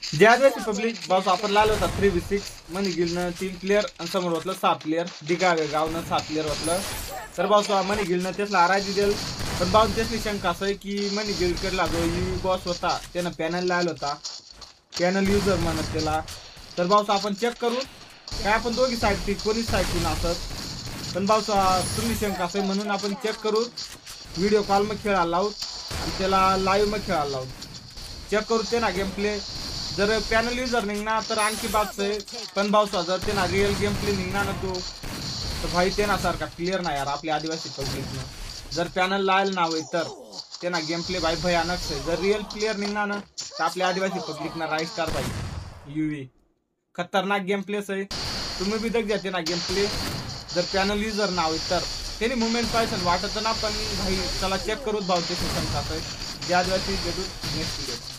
ज्या दिवशी public boss आपण लावला होता 3v6 मनी गिलनं 3 प्लेयर आणि समोर होतलं 6 प्लेयर दिगावे गावनं 7 प्लेयर होतलं तर बॉस मनी गिलनं त्याला आराजी दिल पण बॉस त्याची शंका असं आहे की मनी गिलकडला जो बॉस होता त्यानं पॅनल लावला होता पॅनल युजर म्हणत त्याला तर बॉस आपण चेक करू काय आपण दोघी साईड कोणीच साईड असत पण बॉस तुम्ही शंका असं म्हणून आपण चेक करू व्हिडिओ कॉल मग खेळायला लावू आणि त्याला लाईव्ह मग खेळायला लावू चेक करू ते ना गेम प्ले जर पॅनल युजर निघणार तर आणखी बात आहे पण भाऊसा जर ते ना रिअल गेम प्ले निघणार ना तो तर भाई ते ना सारखा क्लिअर नाही यार आपल्या आदिवासी पब्लिकनं जर पॅनल लायल नाव आहे तर ते ना गेम प्ले भाई भयानक आहे जर रिअल प्लेअर निघणार ना तर आपल्या आदिवासी पब्लिकनं राईट स्टार भाई युवी खतरनाक गेम प्लेस आहे तुम्ही बी देख ते ना गेम प्ले जर पॅनल युजर नाव आहे तर त्याने मुवमेंट पाहिजे वाटत ना पण भाई चला चेक करूच भाऊ ते सिस्टम खात आहे जे आदिवासी नेक्स्ट